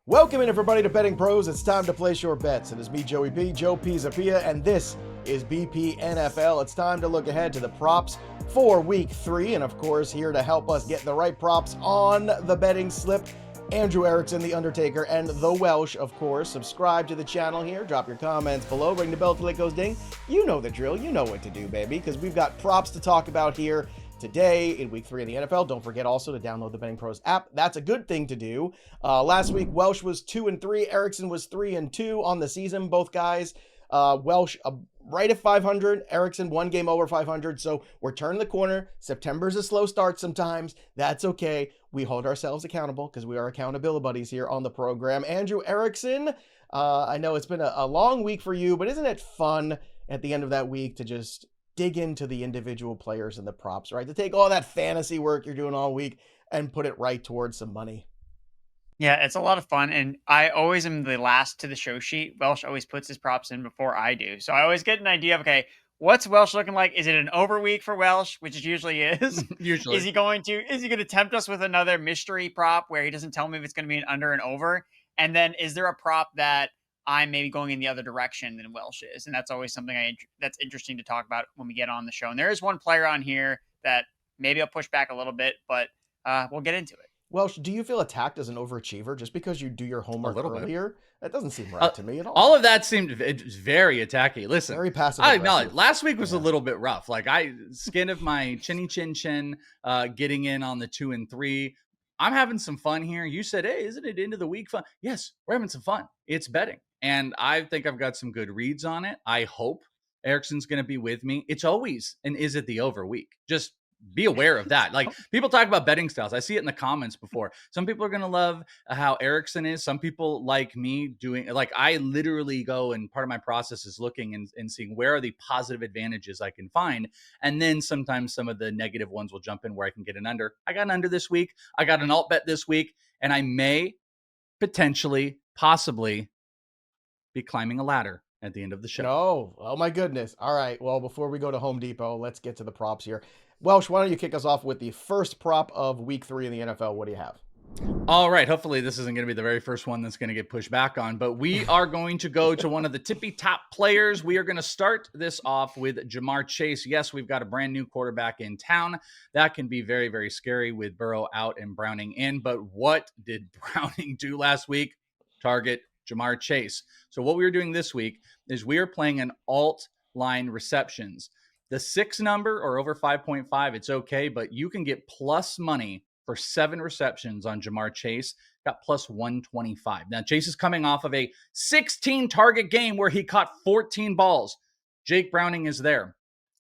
Welcome in, everybody, to Betting Pros. It's time to place your bets. It is me, Joey P, Joe Pisapia, and this is BP NFL. It's time to look ahead to the props for Week 3, and of course, here to help us get the right props on the betting slip, Andrew Erickson, the Undertaker, and the Welsh, of course. Subscribe to the channel here. Drop your comments below. Ring the bell till it goes ding. You know the drill. You know what to do, baby, because we've got props to talk about here today in Week 3 in the NFL. Don't forget also to download the Betting Pros app. That's a good thing to do. Last week, Welsh was 2-3. Erickson was 3-2 on the season. Both guys, Welsh right at 500. Erickson 1 game over 500. So we're turning the corner. September's a slow start sometimes. That's okay. We hold ourselves accountable because we are accountability buddies here on the program. Andrew Erickson, I know it's been a long week for you, but isn't it fun at the end of that week to just dig into the individual players and the props, right? To take all that fantasy work you're doing all week and put it right towards some money. Yeah, it's a lot of fun, and I always am the last to the show sheet. Welsh always puts his props in before I do. So I always get an idea of, okay, what's Welsh looking like? Is it an over week for Welsh, which it usually is? Usually. Is he going to tempt us with another mystery prop where he doesn't tell me if it's going to be an under and over? And then is there a prop that I'm maybe going in the other direction than Welsh is? And that's always something that's interesting to talk about when we get on the show. And there is one player on here that maybe I'll push back a little bit, but we'll get into it. Welsh, do you feel attacked as an overachiever just because you do your homework earlier? That doesn't seem right to me at all. All of that seemed very attacky. Listen, very passive. I acknowledge last week was a little bit rough. Like skin of my chinny chin, getting in on the 2 and 3. I'm having some fun here. You said, hey, isn't it into the week fun? Yes, we're having some fun. It's betting. And I think I've got some good reads on it. I hope Erickson's going to be with me. It's always an is it the over week. Just be aware of that. Like, people talk about betting styles. I see it in the comments before. Some people are going to love how Erickson is. Some people like me doing, like, I literally go, and part of my process is looking and seeing where are the positive advantages I can find. And then sometimes some of the negative ones will jump in where I can get an under. I got an under this week. I got an alt bet this week, and I may potentially, possibly be climbing a ladder at the end of the show. Oh my goodness. All right. Well, before we go to Home Depot, let's get to the props here. Welsh, why don't you kick us off with the first prop of Week 3 in the NFL? What do you have? All right. Hopefully this isn't going to be the very first one that's going to get pushed back on, but we are going to go to one of the tippy top players. We are going to start this off with Ja'Marr Chase. Yes, we've got a brand new quarterback in town. That can be very, very scary with Burrow out and Browning in. But what did Browning do last week? Target Ja'Marr Chase. So what we are doing this week is we are playing an alt line receptions. The 6 number or over 5.5, it's okay, but you can get plus money for 7 receptions on Ja'Marr Chase. Got plus 125. Now, Chase is coming off of a 16 target game where he caught 14 balls. Jake Browning is there.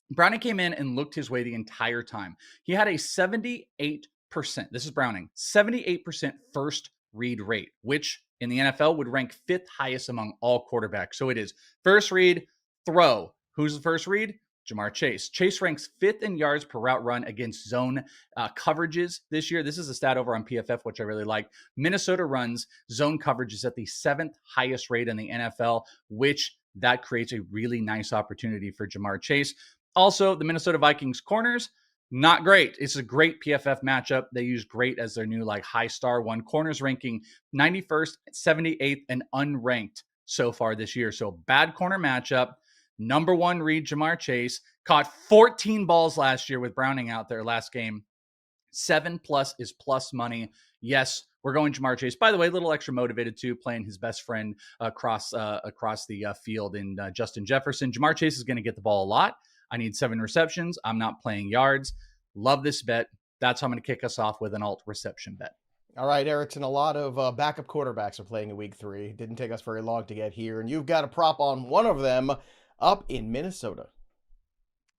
Browning came in and looked his way the entire time. He had a 78%, this is Browning, 78% first read rate, which in the NFL would rank 5th highest among all quarterbacks. So it is first read, throw. Who's the first read? Ja'Marr Chase. Chase ranks 5th in yards per route run against zone coverages this year. This is a stat over on PFF, which I really like. Minnesota runs zone coverages at the 7th highest rate in the NFL, which that creates a really nice opportunity for Ja'Marr Chase. Also, the Minnesota Vikings corners, not great. It's a great PFF matchup. They use great as their new high star one. Corners ranking 91st, 78th, and unranked so far this year. So bad corner matchup. Number 1 read, Ja'Marr Chase, caught 14 balls last year with Browning out there last game. 7+ is plus money. Yes, we're going Ja'Marr Chase. By the way, a little extra motivated too, playing his best friend across the field in Justin Jefferson. Ja'Marr Chase is going to get the ball a lot. I need 7 receptions. I'm not playing yards. Love this bet. That's how I'm going to kick us off with an alt reception bet. All right, Erickson, a lot of backup quarterbacks are playing in Week 3. Didn't take us very long to get here, and you've got a prop on one of them up in Minnesota.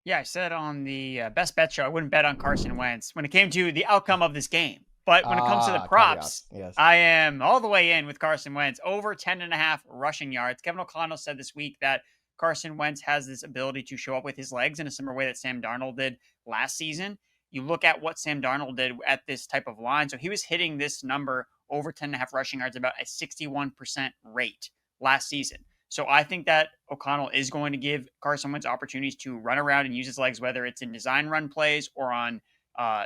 Yeah, I said on the best bet show, I wouldn't bet on Carson Wentz when it came to the outcome of this game. But when it comes to the props, yes. I am all the way in with Carson Wentz, over 10.5 rushing yards. Kevin O'Connell said this week that Carson Wentz has this ability to show up with his legs in a similar way that Sam Darnold did last season. You look at what Sam Darnold did at this type of line. So he was hitting this number over 10.5 rushing yards, about a 61% rate last season. So I think that O'Connell is going to give Carson Wentz opportunities to run around and use his legs, whether it's in design run plays or on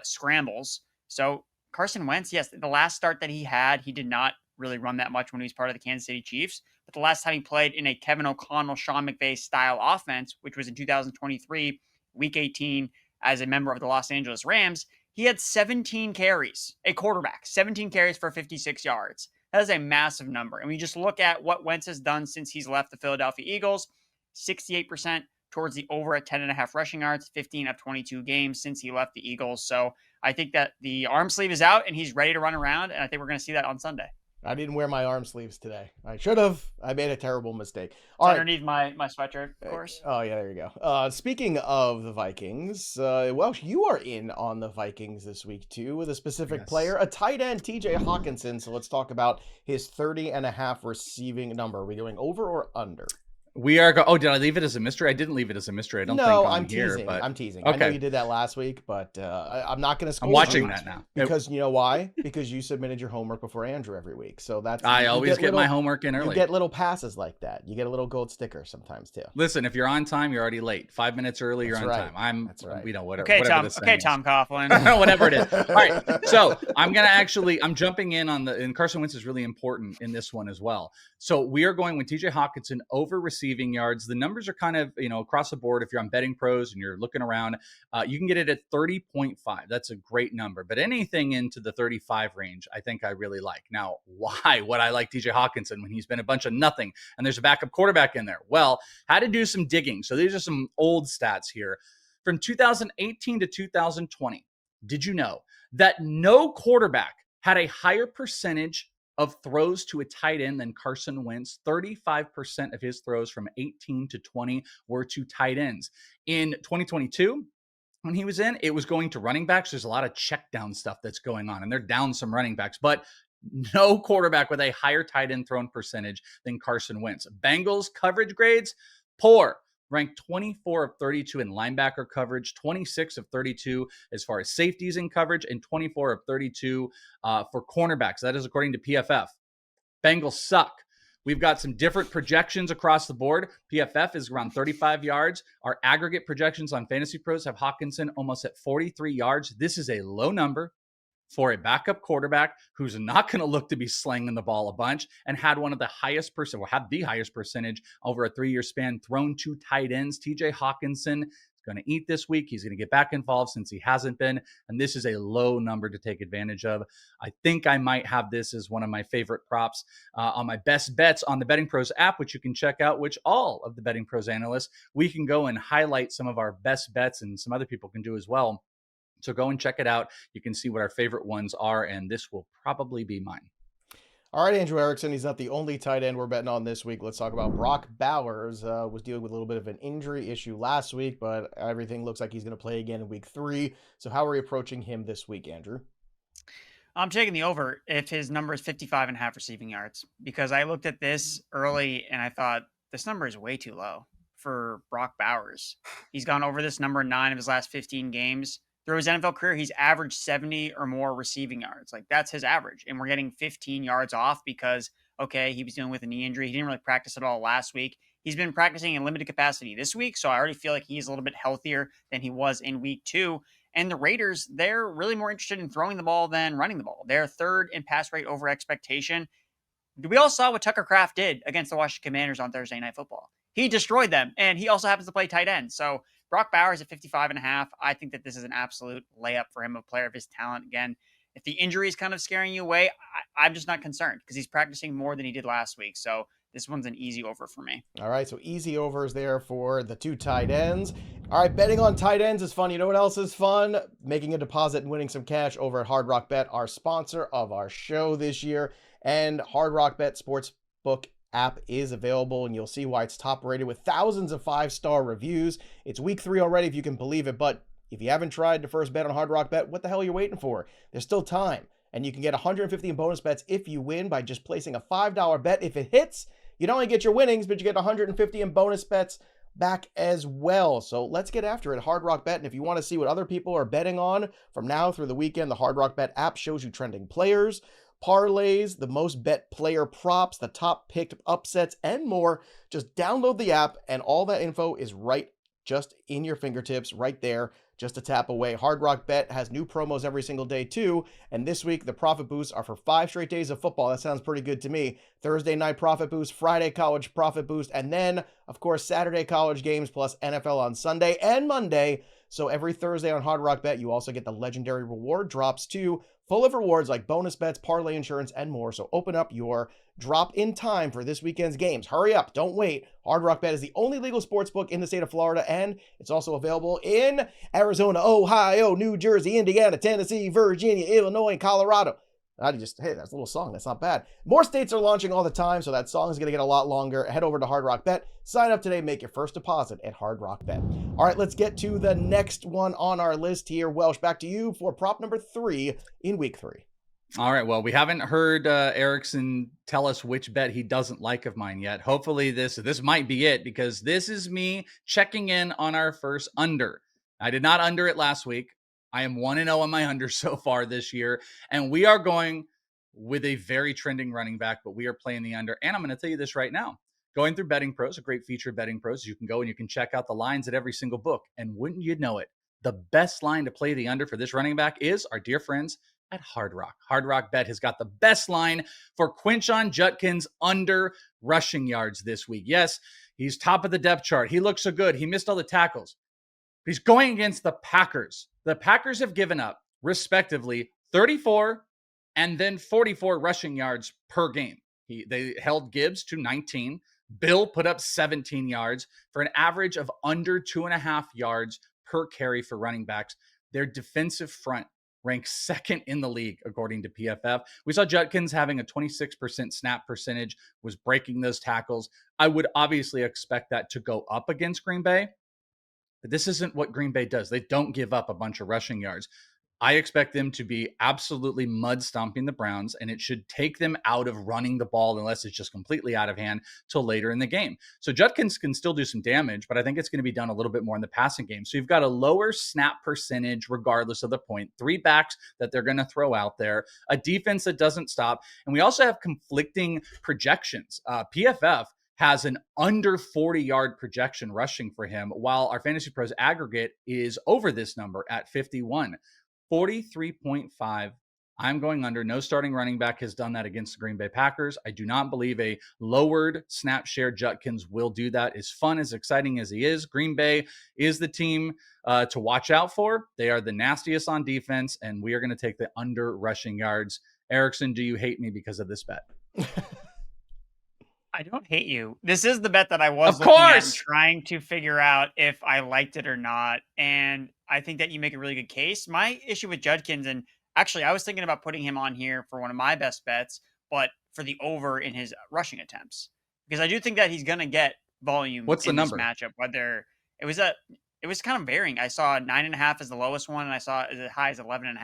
scrambles. So Carson Wentz, yes, the last start that he had, he did not really run that much when he was part of the Kansas City Chiefs. But the last time he played in a Kevin O'Connell, Sean McVay style offense, which was in 2023, week 18, as a member of the Los Angeles Rams, he had 17 carries, a quarterback, 17 carries for 56 yards. That is a massive number. And we just look at what Wentz has done since he's left the Philadelphia Eagles, 68% towards the over at 10.5 rushing yards, 15 of 22 games since he left the Eagles. So I think that the arm sleeve is out and he's ready to run around. And I think we're going to see that on Sunday. I didn't wear my arm sleeves today. I should have. I made a terrible mistake. Underneath my sweatshirt, of course. Oh, yeah, there you go. Speaking of the Vikings, Welsh, you are in on the Vikings this week, too, with a specific player, a tight end, TJ Hockenson. So let's talk about his 30.5 receiving number. Are we going over or under? We are did I leave it as a mystery? I didn't leave it as a mystery. I don't think I'm teasing. Here, but... I'm teasing. Okay. I know you did that last week, but I'm not going to scold I'm watching you that now. Because you know why? Because you submitted your homework before Andrew every week. So that's I always get my homework in early. You get little passes like that. You get a little gold sticker sometimes too. Listen, if you're on time, you're already late. 5 minutes early, you're on time. That's right. Whatever. Okay, whatever Tom. Okay, Tom Coughlin. Whatever it is. All right. So I'm jumping in on and Carson Wentz is really important in this one as well. So we are going with TJ Hockenson over receiving yards. The numbers are kind of, across the board. If you're on Betting Pros and you're looking around, you can get it at 30.5. That's a great number. But anything into the 35 range, I think I really like. Now, why would I like TJ Hockenson when he's been a bunch of nothing and there's a backup quarterback in there? Well, had to do some digging. So these are some old stats here. From 2018 to 2020, did you know that no quarterback had a higher percentage of throws to a tight end than Carson Wentz? 35% of his throws from 18 to 20 were to tight ends. In 2022, when he was in, it was going to running backs. There's a lot of check down stuff that's going on, and they're down some running backs, but no quarterback with a higher tight end thrown percentage than Carson Wentz. Bengals coverage grades, poor. Ranked 24 of 32 in linebacker coverage, 26 of 32 as far as safeties in coverage, and 24 of 32 for cornerbacks. That is according to PFF. Bengals suck. We've got some different projections across the board. PFF is around 35 yards. Our aggregate projections on Fantasy Pros have Hockenson almost at 43 yards. This is a low number for a backup quarterback who's not going to look to be slinging the ball a bunch and had one of the highest had the highest percentage over a 3-year span thrown to tight ends. TJ Hockenson is going to eat this week. He's going to get back involved since he hasn't been. And this is a low number to take advantage of. I think I might have this as one of my favorite props on my best bets on the Betting Pros app, which you can check out, which all of the Betting Pros analysts, we can go and highlight some of our best bets and some other people can do as well. So go and check it out. You can see what our favorite ones are, and this will probably be mine. All right, Andrew Erickson, he's not the only tight end we're betting on this week. Let's talk about Brock Bowers. Was dealing with a little bit of an injury issue last week, but everything looks like he's going to play again in week 3. So how are we approaching him this week, Andrew? I'm taking the over if his number is 55.5 receiving yards, because I looked at this early and I thought this number is way too low for Brock Bowers. He's gone over this number in 9 of his last 15 games. Through his NFL career, he's averaged 70 or more receiving yards. Like, that's his average. And we're getting 15 yards off because, okay, he was dealing with a knee injury. He didn't really practice at all last week. He's been practicing in limited capacity this week, so I already feel like he's a little bit healthier than he was in week 2. And the Raiders, they're really more interested in throwing the ball than running the ball. They're third in pass rate over expectation. We all saw what Tucker Kraft did against the Washington Commanders on Thursday Night Football. He destroyed them, and he also happens to play tight end. So Brock Bowers at 55.5. I think that this is an absolute layup for him, a player of his talent. Again, if the injury is kind of scaring you away, I'm just not concerned because he's practicing more than he did last week. So this one's an easy over for me. All right, so easy overs there for the 2 tight ends. All right, betting on tight ends is fun. You know what else is fun? Making a deposit and winning some cash over at Hard Rock Bet, our sponsor of our show this year. And Hard Rock Bet Sportsbook app is available, and you'll see why it's top rated with thousands of 5-star reviews. It's week 3 already, if you can believe it, but if you haven't tried to first bet on Hard Rock Bet, what the hell are you waiting for? There's still time, and you can get 150 in bonus bets if you win by just placing a $5 bet. If it hits, you not only get your winnings, but you get 150 in bonus bets back as well. So let's get after it, Hard Rock Bet. And if you want to see what other people are betting on from now through the weekend, the Hard Rock Bet app shows you trending players, parlays, the most bet player props, the top picked upsets, and more. Just download the app, and all that info is right just in your fingertips right there. just a tap away. Hard Rock Bet has new promos every single day too, and this week the profit boosts are for 5 straight days of football. That sounds pretty good to me. Thursday night profit boost, Friday college profit boost, and then, of course, Saturday college games plus NFL on Sunday and Monday. So every Thursday on Hard Rock Bet, you also get the legendary reward drops too, full of rewards like bonus bets, parlay insurance, and more. So open up your drop in time for this weekend's games. Hurry up, don't wait. Hard Rock Bet is the only legal sports book in the state of Florida, and it's also available in Arizona, Ohio, New Jersey, Indiana, Tennessee, Virginia, Illinois, and Colorado. Hey, that's a little song. That's not bad. More states are launching all the time, so that song is going to get a lot longer. Head over to Hard Rock Bet. Sign up today. Make your first deposit at Hard Rock Bet. All right, let's get to the next one on our list here. Welsh, back to you for prop number 3 in week 3. All right, well, we haven't heard Erickson tell us which bet he doesn't like of mine yet. Hopefully this might be it, because this is me checking in on our first under. I did not under it last week. I am 1-0 on my under so far this year, and we are going with a very trending running back, but we are playing the under. And I'm going to tell you this right now. Going through Betting Pros, a great feature of Betting Pros, you can go and you can check out the lines at every single book. And wouldn't you know it, the best line to play the under for this running back is our dear friends at Hard Rock. Hard Rock Bet has got the best line for Quinshon Judkins under rushing yards this week. Yes, he's top of the depth chart. He looks so good. He missed all the tackles. He's going against the Packers. The Packers have given up, respectively, 34 and then 44 rushing yards per game. They held Gibbs to 19. Bill put up 17 yards for an average of under 2.5 yards per carry for running backs. Their defensive front ranks second in the league, according to PFF. We saw Judkins having a 26% snap percentage, was breaking those tackles. I would obviously expect that to go up against Green Bay. But this isn't what Green Bay does. They don't give up a bunch of rushing yards. I expect them to be absolutely mud stomping the Browns, and it should take them out of running the ball unless it's just completely out of hand till later in the game. So Judkins can still do some damage, but I think it's going to be done a little bit more in the passing game. So you've got a lower snap percentage regardless of the point, 3 backs that they're going to throw out there, a defense that doesn't stop, and we also have conflicting projections. PFF has an under 40-yard projection rushing for him, while our Fantasy Pros aggregate is over this number at 51. 43.5. I'm going under. No starting running back has done that against the Green Bay Packers. I do not believe a lowered snap share Judkins will do that. As fun, as exciting as he is, Green Bay is the team to watch out for. They are the nastiest on defense, and we are going to take the under rushing yards. Erickson, do you hate me because of this bet? I don't hate you. This is the bet that I was looking at and trying to figure out if I liked it or not. And I think that you make a really good case. My issue with Judkins, and actually I was thinking about putting him on here for one of my best bets, but for the over in his rushing attempts, because I do think that he's going to get volume. What's the number? This matchup, whether it was kind of varying. I saw 9.5 as the lowest one, and I saw as high as 11.5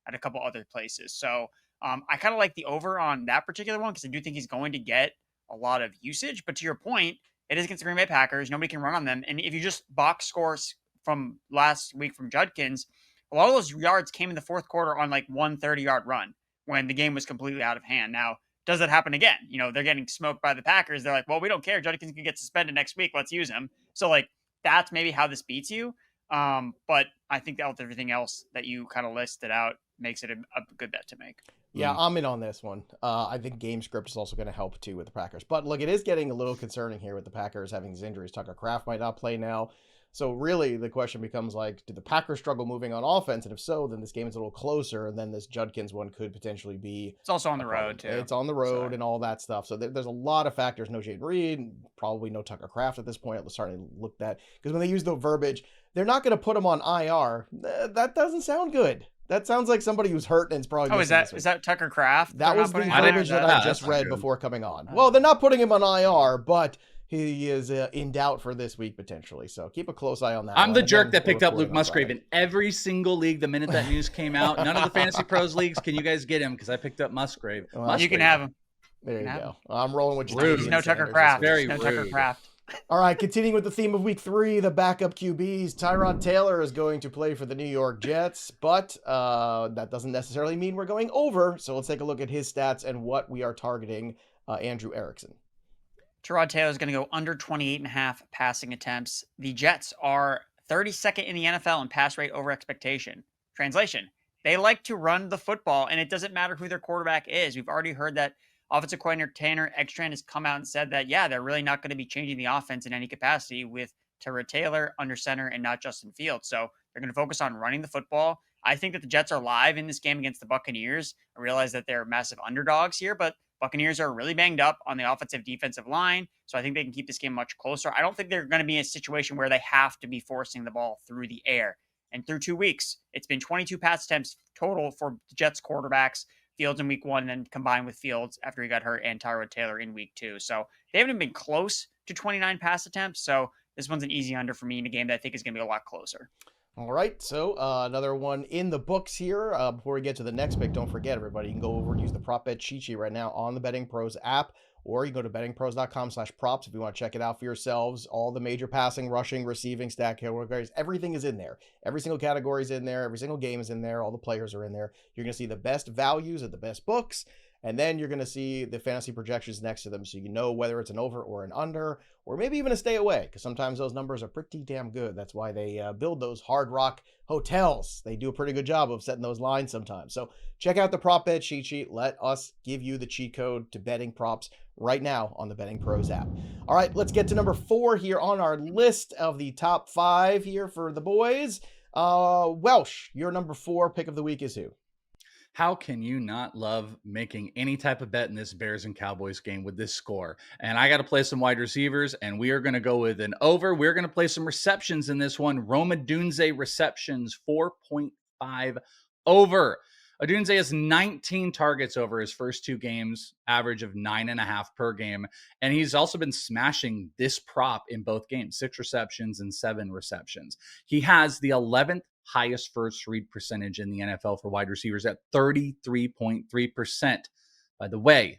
at a couple other places. So I kind of like the over on that particular one, because I do think he's going to get a lot of usage. But to your point, it is against the Green Bay Packers. Nobody can run on them. And if you just box scores from last week from Judkins, a lot of those yards came in the fourth quarter on like 130-yard run when the game was completely out of hand. Now, does that happen again? You know, they're getting smoked by the Packers. They're like, well, we don't care. Judkins can get suspended next week. Let's use him. So like, that's maybe how this beats you. But I think that with everything else that you kind of listed out makes it a good bet to make. Yeah, I'm in on this one. I think game script is also going to help too with the Packers. But look, it is getting a little concerning here with the Packers having these injuries. Tucker Kraft might not play now. So really the question becomes like, do the Packers struggle moving on offense? And if so, then this game is a little closer. And then this Judkins one could potentially be. It's also on the road too. It's on the road and all that stuff. So there's a lot of factors. No Jaden Reed, probably no Tucker Kraft at this point. Let's start to look at, because when they use the verbiage, they're not going to put him on IR. That doesn't sound good. That sounds like somebody who's hurt and it's probably. Oh, is that Tucker Kraft? That was the verbiage that I just read before coming on. Well, they're not putting him on IR, but he is in doubt for this week potentially. So keep a close eye on that. I'm the jerk that picked up Luke Musgrave in every single league the minute that news came out. None of the Fantasy Pros leagues can you guys get him, because I picked up Musgrave. Well, you can have him. There you go. I'm rolling with you. Rude. No Tucker Kraft. Very no rude. Tucker Kraft. All right, continuing with the theme of week 3, the backup QBs. Tyrod Taylor is going to play for the New York Jets, but that doesn't necessarily mean we're going over. So let's take a look at his stats and what we are targeting. Andrew Erickson. Tyrod Taylor is going to go under 28.5 passing attempts. The Jets are 32nd in the NFL in pass rate over expectation. Translation, they like to run the football, and it doesn't matter who their quarterback is. We've already heard that offensive coordinator Tanner Ekstrand has come out and said that, yeah, they're really not going to be changing the offense in any capacity with Tyrod Taylor under center and not Justin Fields. So they're going to focus on running the football. I think that the Jets are live in this game against the Buccaneers. I realize that they're massive underdogs here, but Buccaneers are really banged up on the offensive defensive line. So I think they can keep this game much closer. I don't think they're going to be in a situation where they have to be forcing the ball through the air. And through 2 weeks, it's been 22 pass attempts total for the Jets quarterbacks, Fields in week 1, and then combined with Fields after he got hurt, and Tyrod Taylor in week 2. So they haven't been close to 29 pass attempts. So this one's an easy under for me in a game that I think is going to be a lot closer. All right, so another one in the books here. Before we get to the next pick, don't forget, everybody, you can go over and use the prop bet cheat sheet right now on the Betting Pros app, or you can go to bettingpros.com/props if you want to check it out for yourselves. All the major passing, rushing, receiving, stat categories, everything is in there. Every single category is in there. Every single game is in there. All the players are in there. You're going to see the best values at the best books, and then you're going to see the fantasy projections next to them, so you know whether it's an over or an under, or maybe even a stay away, because sometimes those numbers are pretty damn good. That's why they build those Hard Rock hotels. They do a pretty good job of setting those lines sometimes. So check out the prop bet cheat sheet. Let us give you the cheat code to betting props right now on the Betting Pros app. All right, let's get to number 4 here on our list of the top 5 here for the boys. Welsh, your number 4 pick of the week is who? How can you not love making any type of bet in this Bears and Cowboys game with this score? And I got to play some wide receivers, and we are going to go with an over. We're going to play some receptions in this one. Odunze receptions, 4.5 over. Odunze has 19 targets over his first 2 games, average of 9.5 per game. And he's also been smashing this prop in both games, 6 receptions and 7 receptions. He has the 11th highest first read percentage in the NFL for wide receivers at 33.3%. By the way,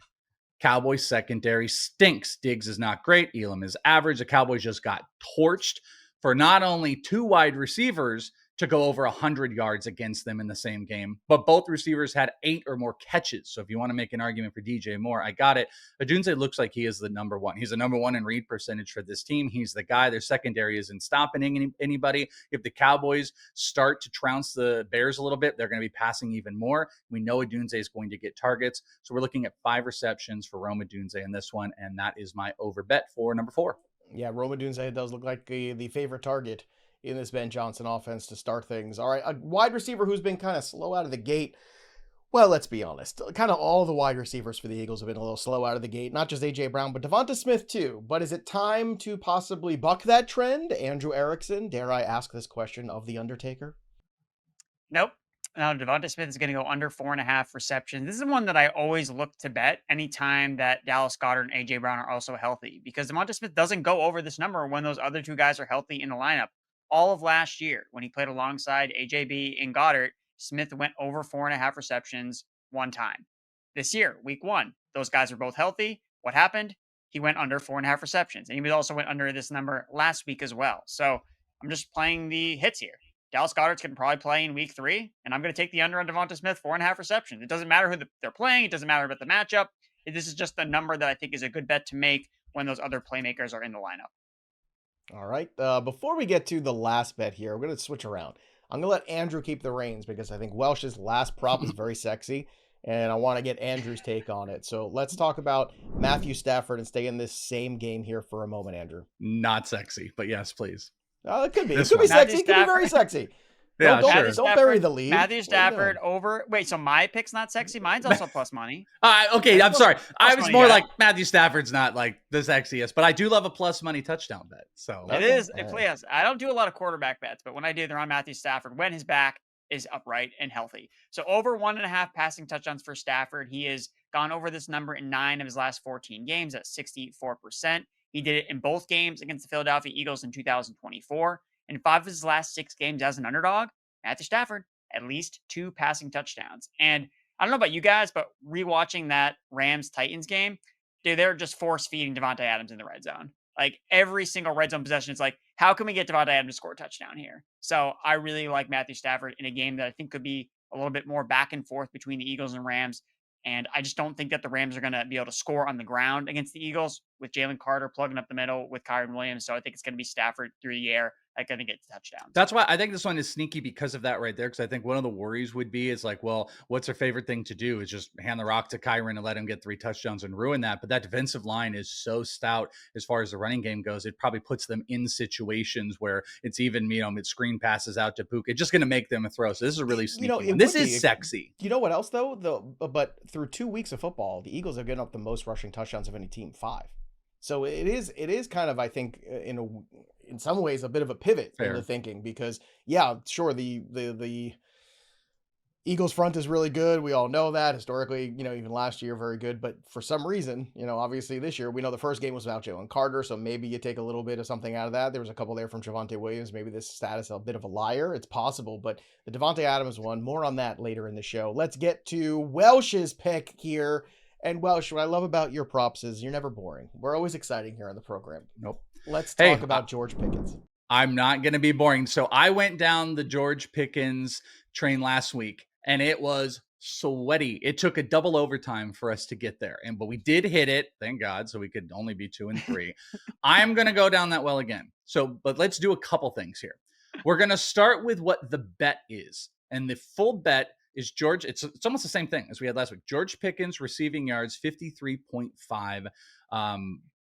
Cowboys secondary stinks. Diggs is not great. Elam is average. The Cowboys just got torched for not only 2 wide receivers to go over 100 yards against them in the same game, but both receivers had 8 or more catches. So if you want to make an argument for DJ Moore, I got it. Odunze looks like he is the number 1. He's the number 1 in read percentage for this team. He's the guy. Their secondary isn't stopping anybody. If the Cowboys start to trounce the Bears a little bit, they're going to be passing even more. We know Odunze is going to get targets. So we're looking at 5 receptions for Rome Odunze in this one, and that is my over bet for number 4. Yeah, Rome Odunze does look like the favorite target in this Ben Johnson offense to start things. All right, a wide receiver who's been kind of slow out of the gate. Well, let's be honest. Kind of all the wide receivers for the Eagles have been a little slow out of the gate. Not just A.J. Brown, but DeVonta Smith too. But is it time to possibly buck that trend? Andrew Erickson, dare I ask this question of The Undertaker? Nope. Now, DeVonta Smith is going to go under 4.5 receptions. This is one that I always look to bet anytime that Dallas Goedert and A.J. Brown are also healthy, because DeVonta Smith doesn't go over this number when those other 2 guys are healthy in the lineup. All of last year, when he played alongside AJB and Goddard, Smith went over 4.5 receptions 1 time. This year, week 1, those guys were both healthy. What happened? He went under 4.5 receptions. And he also went under this number last week as well. So I'm just playing the hits here. Dallas Goedert's going to probably play in week 3, and I'm going to take the under on DeVonta Smith, 4.5 receptions. It doesn't matter who they're playing. It doesn't matter about the matchup. This is just the number that I think is a good bet to make when those other playmakers are in the lineup. All right. Before we get to the last bet here, we're going to switch around. I'm going to let Andrew keep the reins because I think Welsh's last prop is very sexy, and I want to get Andrew's take on it. So let's talk about Matthew Stafford and stay in this same game here for a moment, Andrew. Not sexy, but yes, please. It could be. This It could be one. sexy. It could be very sexy. Yeah, don't, sure. don't bury the lead. Matthew Stafford over. Wait, so my pick's not sexy? Mine's also plus money. Okay, I'm sorry. I was money, more yeah. like Matthew Stafford's not like the sexiest, but I do love a plus money touchdown bet. So It is. Yes, I don't do a lot of quarterback bets, but when I do, they're on Matthew Stafford when his back is upright and healthy. So over 1.5 passing touchdowns for Stafford. He has gone over this number in 9 of his last 14 games at 64%. He did it in both games against the Philadelphia Eagles in 2024. In 5 of his last 6 games as an underdog, Matthew Stafford, at least 2 passing touchdowns. And I don't know about you guys, but rewatching that Rams-Titans game, dude, they're just force-feeding Davante Adams in the red zone. Like, every single red zone possession is like, how can we get Davante Adams to score a touchdown here? So I really like Matthew Stafford in a game that I think could be a little bit more back and forth between the Eagles and Rams. And I just don't think that the Rams are going to be able to score on the ground against the Eagles with Jalen Carter plugging up the middle with Kyron Williams. So I think it's going to be Stafford through the air going to get touchdowns. That's why I think this one is sneaky because of that right there. Because I think one of the worries would be is like, well, what's their favorite thing to do is just hand the rock to Kyron and let him get 3 touchdowns and ruin that. But that defensive line is so stout as far as the running game goes. It probably puts them in situations where it's even, mid screen passes out to Puka. It's just going to make them a throw. So this is a really sneaky one. This is sexy. You know what else though? But through 2 weeks of football, the Eagles have given up the most rushing touchdowns of any team, 5. So it is kind of, I think, in some ways a bit of a pivot in the thinking, because sure, the Eagles front is really good. We all know that historically, even last year, very good. But for some reason, obviously this year, we know the first game was without Jalen Carter. So maybe you take a little bit of something out of that. There was a couple there from Javonte Williams. Maybe this status a bit of a liar. It's possible, but the Davante Adams one, more on that later in the show. Let's get to Welsh's pick here. And Welsh, what I love about your props is you're never boring. We're always exciting here on the program. Nope. Let's talk about George Pickens. I'm not going to be boring. So I went down the George Pickens train last week, and it was sweaty. It took a double overtime for us to get there. But we did hit it, thank God, so we could only be 2 and 3. I'm going to go down that well again. But let's do a couple things here. We're going to start with what the bet is. And the full bet is George. It's almost the same thing as we had last week. George Pickens receiving yards, 53.5.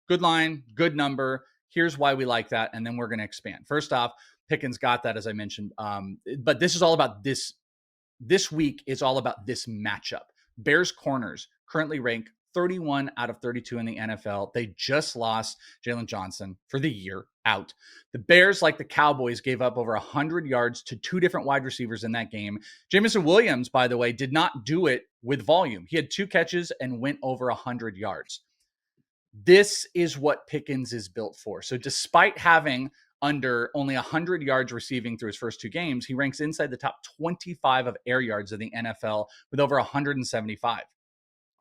Good line, good number. Here's why we like that. And then we're going to expand. First off, Pickens got that, as I mentioned. But this is all about this. This week is all about this matchup. Bears corners currently rank 31 out of 32 in the NFL. They just lost Jalen Johnson for the year out. The Bears, like the Cowboys, gave up over 100 yards to 2 different wide receivers in that game. Jamison Williams, by the way, did not do it with volume. He had 2 catches and went over 100 yards. This is what Pickens is built for. So despite having under only 100 yards receiving through his first 2 games, he ranks inside the top 25 of air yards in the NFL with over 175.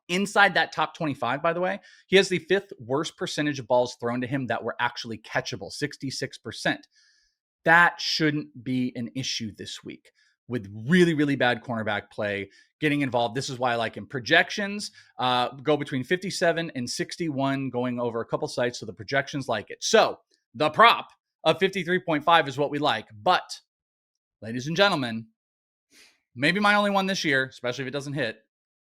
Inside that top 25, by the way, he has the 5th worst percentage of balls thrown to him that were actually catchable, 66%. That shouldn't be an issue this week with really, really bad cornerback play getting involved. This is why I like him. Projections go between 57 and 61 going over a couple sites, so the projections like it. So the prop of 53.5 is what we like. But, ladies and gentlemen, maybe my only one this year, especially if it doesn't hit,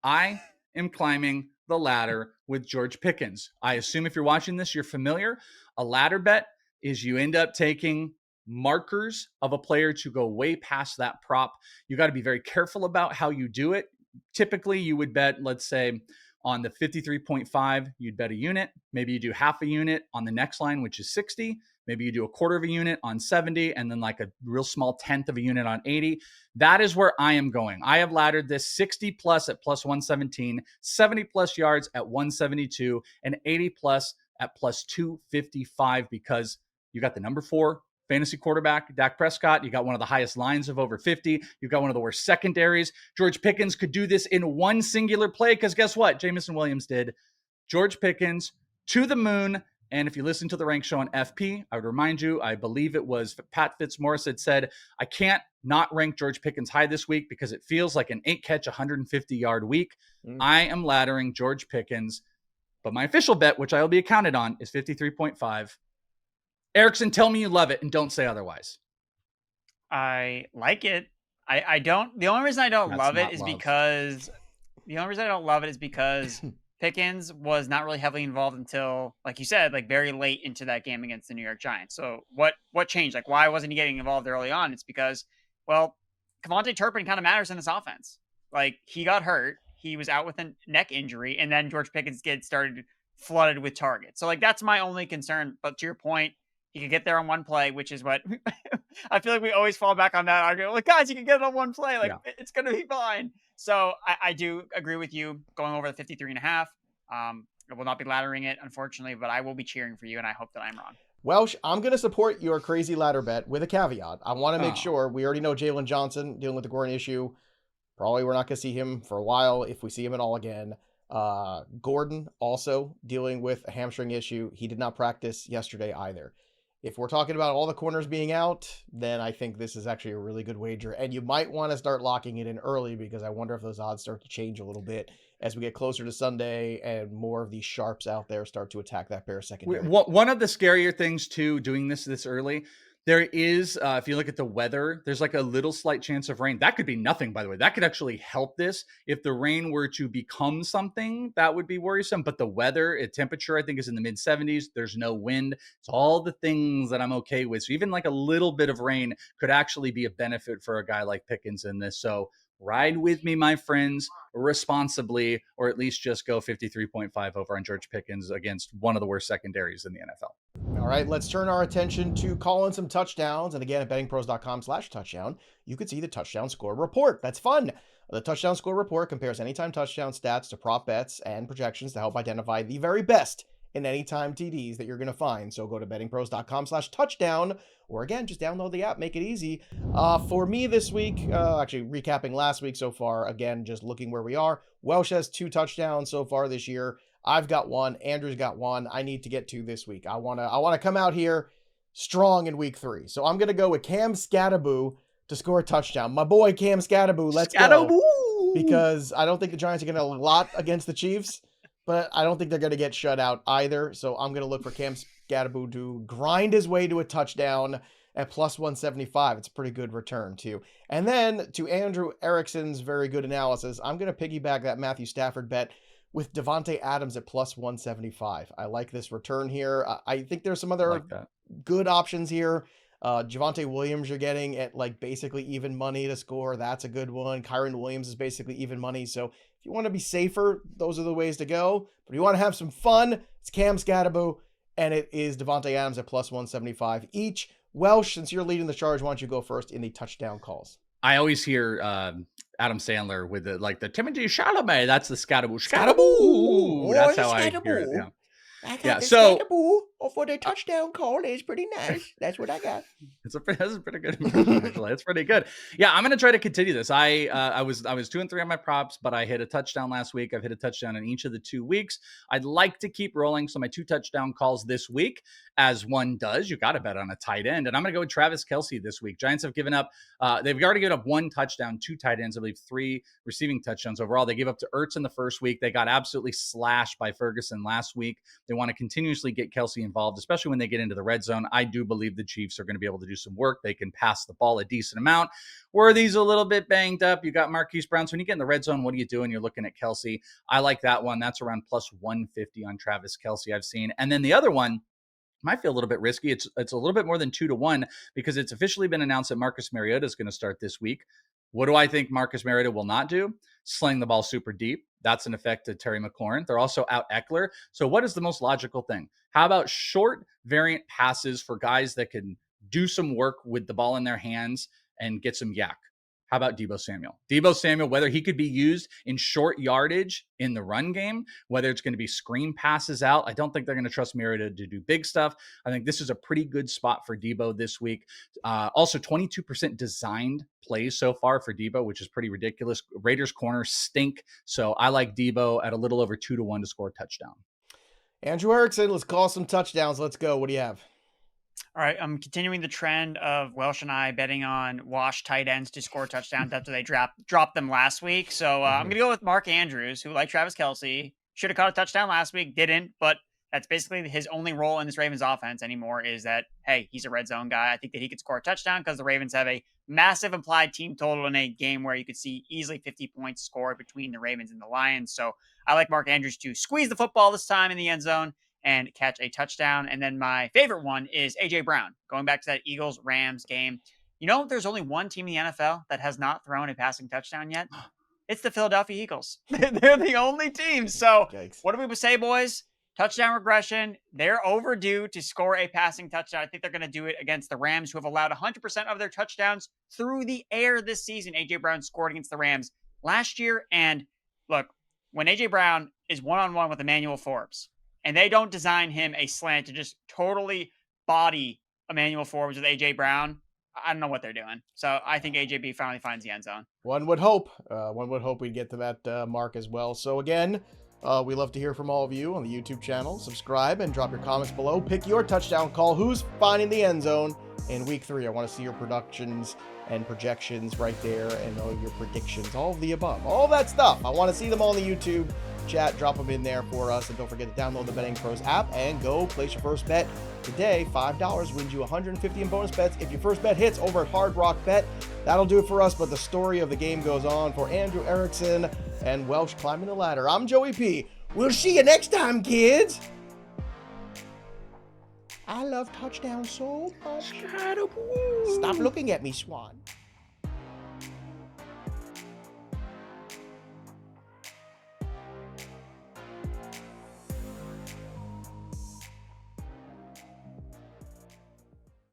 I am climbing the ladder with George Pickens. I assume if you're watching this, you're familiar. A ladder bet is you end up taking markers of a player to go way past that prop. You got to be very careful about how you do it. Typically, you would bet, let's say, on the 53.5, you'd bet a unit. Maybe you do half a unit on the next line, which is 60. Maybe you do a quarter of a unit on 70, and then like a real small 1/10 of a unit on 80. That is where I am going. I have laddered this 60 plus at plus 117, 70 plus yards at 172, and 80 plus at plus 255 because you got the number 4 fantasy quarterback, Dak Prescott. You got one of the highest lines of over 50. You got one of the worst secondaries. George Pickens could do this in one singular play because guess what? Jamison Williams did. George Pickens to the moon. And if you listen to the Rank Show on FP, I would remind you, I believe it was Pat Fitzmaurice had said, I can't not rank George Pickens high this week because it feels like an 8-catch, 150-yard week. I am laddering George Pickens. But my official bet, which I will be accounted on, is 53.5. Erickson, tell me you love it and don't say otherwise. I like it. I don't. The only reason I don't love it is because Pickens was not really heavily involved until, like you said, like very late into that game against the New York Giants. So what changed? Like, why wasn't he getting involved early on? It's because, well, Devontae Turpin kind of matters in this offense. Like, he got hurt. He was out with a neck injury, and then George Pickens started flooded with targets. So, like, that's my only concern. But to your point, he could get there on one play, which is what I feel like we always fall back on that argument. Like, guys, you can get it on one play. Like, It's going to be fine. So I do agree with you going over the 53.5. I will not be laddering it, unfortunately, but I will be cheering for you, and I hope that I'm wrong. Welsh, I'm going to support your crazy ladder bet with a caveat. I want to make sure we already know Jalen Johnson dealing with the groin issue. Probably we're not going to see him for a while if we see him at all again. Gordon also dealing with a hamstring issue. He did not practice yesterday either. If we're talking about all the corners being out, then I think this is actually a really good wager. And you might want to start locking it in early because I wonder if those odds start to change a little bit as we get closer to Sunday and more of these sharps out there start to attack that Bears secondary. One of the scarier things, too, doing this early, There is, if you look at the weather, there's like a little slight chance of rain. That could be nothing, by the way. That could actually help this. If the rain were to become something, that would be worrisome. But the weather, temperature, I think, is in the mid 70s. There's no wind. It's all the things that I'm okay with. So even like a little bit of rain could actually be a benefit for a guy like Pickens in this. So ride with me, my friends, responsibly, or at least just go 53.5 over on George Pickens against one of the worst secondaries in the NFL. All right, let's turn our attention to calling some touchdowns. And again, at bettingpros.com/touchdown, you could see the touchdown score report. That's fun. The touchdown score report compares anytime touchdown stats to prop bets and projections to help identify the very best in anytime TDs that you're going to find. So go to bettingpros.com/touchdown, or again, just download the app, make it easy. For me this week, actually recapping last week so far, again, just looking where we are. Welsh has 2 touchdowns so far this year. I've got 1. Andrew's got 1. I need to get 2 this week. I want to come out here strong in week 3. So I'm going to go with Cam Skattebo to score a touchdown. My boy Cam Skattebo, let's go. Because I don't think the Giants are going to lot against the Chiefs, but I don't think they're going to get shut out either. So I'm going to look for Cam Skattebo to grind his way to a touchdown at plus 175. It's a pretty good return too. And then to Andrew Erickson's very good analysis, I'm going to piggyback that Matthew Stafford bet with Davante Adams at plus 175. I like this return here. I think there's some other good options here. Javonte Williams you're getting at like basically even money to score. That's a good one. Kyron Williams is basically even money. So if you want to be safer, those are the ways to go. But if you want to have some fun, it's Cam Skattebo, and it is Davante Adams at plus 175 each. Welsh, since you're leading the charge, why don't you go first in the touchdown calls? I always hear Adam Sandler with the Timothée Chalamet. That's the Skattebo. Skattebo. That's how I hear it. Yeah. Yeah, so for the touchdown call is pretty nice. That's what I got. That's a pretty good impression, actually. It's pretty good. Yeah, I'm gonna try to continue this. I was 2-3 on my props, but I hit a touchdown last week. I've hit a touchdown in each of the 2 weeks. I'd like to keep rolling. So my 2 touchdown calls this week, as one does, you got to bet on a tight end, and I'm gonna go with Travis Kelce this week. Giants have given up. They've already given up 1 touchdown, 2 tight ends, I believe 3 receiving touchdowns overall. They gave up to Ertz in the first week. They got absolutely slashed by Ferguson last week. They want to continuously get Kelce involved, especially when they get into the red zone. I do believe the Chiefs are going to be able to do some work. They can pass the ball a decent amount. Worthy's a little bit banged up. You got Marquise Brown. So when you get in the red zone, what are you doing? You're looking at Kelce. I like that one. That's around plus 150 on Travis Kelce I've seen. And then the other one might feel a little bit risky. It's a little bit more than 2-1 because it's officially been announced that Marcus Mariota is going to start this week. What do I think Marcus Mariota will not do? Sling the ball super deep. That's an effect to Terry McLaurin. They're also out Eckler. So what is the most logical thing? How about short variant passes for guys that can do some work with the ball in their hands and get some yak? How about Deebo Samuel? Deebo Samuel, whether he could be used in short yardage in the run game, whether it's going to be screen passes out, I don't think they're going to trust Mariota to do big stuff. I think this is a pretty good spot for Deebo this week. Also, 22% designed plays so far for Deebo, which is pretty ridiculous. Raiders corners stink. So I like Deebo at a little over 2-1 to score a touchdown. Andrew Erickson, let's call some touchdowns. Let's go. What do you have? All right, I'm continuing the trend of Welsh and I betting on wash tight ends to score touchdowns after they dropped them last week. So I'm going to go with Mark Andrews, who, like Travis Kelce, should have caught a touchdown last week, didn't, but that's basically his only role in this Ravens offense anymore is that, hey, he's a red zone guy. I think that he could score a touchdown because the Ravens have a massive implied team total in a game where you could see easily 50 points scored between the Ravens and the Lions. So I like Mark Andrews to squeeze the football this time in the end zone and catch a touchdown. And then my favorite one is A.J. Brown. Going back to that Eagles-Rams game. You know, there's only one team in the NFL that has not thrown a passing touchdown yet. It's the Philadelphia Eagles. They're the only team. So What do we say, boys? Touchdown regression. They're overdue to score a passing touchdown. I think they're going to do it against the Rams, who have allowed 100% of their touchdowns through the air this season. A.J. Brown scored against the Rams last year. And look, when A.J. Brown is one-on-one with Emmanuel Forbes, and they don't design him a slant to just totally body Emmanuel Forbes with A.J. Brown, I don't know what they're doing. So I think AJB finally finds the end zone. One would hope. We'd get to that mark as well. So again, we love to hear from all of you on the YouTube channel. Subscribe and drop your comments below. Pick your touchdown call. Who's finding the end zone in week 3? I want to see your productions and projections right there and all your predictions, all of the above, all that stuff. I want to see them all on the YouTube chat. Drop them in there for us. And don't forget to download the Betting Pros app and go place your first bet today. $5 wins you $150 in bonus bets if your first bet hits over at Hard Rock Bet. That'll do it for us, but the story of the game goes on for Andrew Erickson and Welsh climbing the ladder. I'm Joey P. We'll see you next time, kids. I love touchdown so much. Stop looking at me, Swan.